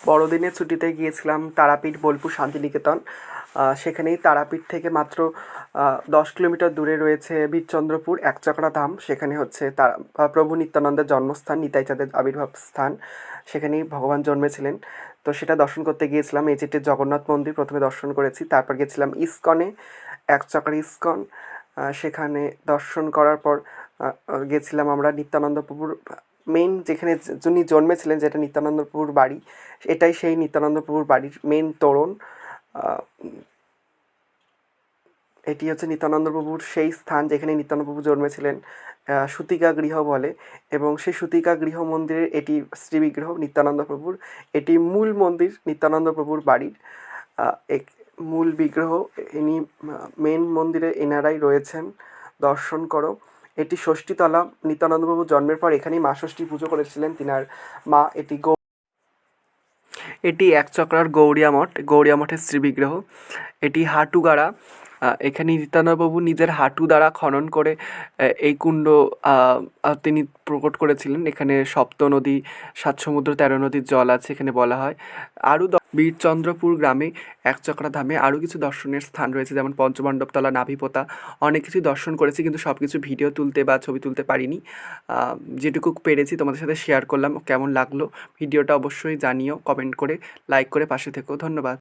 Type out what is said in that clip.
বড়দিনের ছুটিতে গিয়েছিলাম তারাপীঠ বোলপুর শান্তিনিকেতন। সেখানেই তারাপীঠ থেকে মাত্র 10 কিলোমিটার দূরে রয়েছে বীরচন্দ্রপুর একচক্রা ধাম। সেখানে হচ্ছে প্রভু নিত্যানন্দের জন্মস্থান, নিতাই চাঁদের আবির্ভাব স্থান। সেখানেই ভগবান জন্মেছিলেন। তো সেটা দর্শন করতে গিয়েছিলাম। এই যেটি জগন্নাথ মন্দির প্রথমে দর্শন করেছি, তারপর গেছিলাম ইস্কনে, একচক্রা ইস্কন। সেখানে দর্শন করার পর গেছিলাম আমরা নিত্যানন্দ প্রভুর মেন যেখানে যিনি জন্মেছিলেন, যেটা নিত্যানন্দ প্রভুর বাড়ি, এটাই সেই নিত্যানন্দ প্রভুর বাড়ির মেন তোরণ। এটি হচ্ছে নিত্যানন্দ প্রভুর সেই স্থান যেখানে নিত্যানন্দ প্রভু জন্মেছিলেন, সূতিকা গৃহ বলে। এবং সেই সূতিকা গৃহ মন্দিরের এটি শ্রীবিগ্রহ নিত্যানন্দ প্রভুর। এটি মূল মন্দির নিত্যানন্দ প্রভুর বাড়ির। এক মূল বিগ্রহ ইনি, মেন মন্দিরে এনারাই রয়েছেন। দর্শন করো। এটি ষষ্ঠীতলা। নিত্যানন্দ প্রভু জন্মের পর এখানেই মা ষষ্ঠী পুজো করেছিলেন তিনার মা। এটি একচক্রার গৌড়িয়া মঠ, গৌড়িয়া মঠের শ্রীবিগ্রহ। এটি হাটুগাড়া। এখানে নিত্যানন্দপ্রভু নিজের হাঁটু দ্বারা খনন করে এই কুণ্ড তিনি প্রকট করেছিলেন। এখানে সপ্ত নদী, 7 সমুদ্র 13 নদীর জল আছে এখানে বলা হয়। আরও বীরচন্দ্রপুর গ্রামে একচক্রা ধামে আরও কিছু দর্শনের স্থান রয়েছে, যেমন পঞ্চমণ্ডপতলা, নাভিপোতা। অনেক কিছুই দর্শন করেছি, কিন্তু সব কিছু ভিডিও তুলতে বা ছবি তুলতে পারিনি। যেটুকু পেরেছি তোমাদের সাথে শেয়ার করলাম। কেমন লাগলো ভিডিওটা অবশ্যই জানিও, কমেন্ট করে, লাইক করে পাশে থেকো। ধন্যবাদ।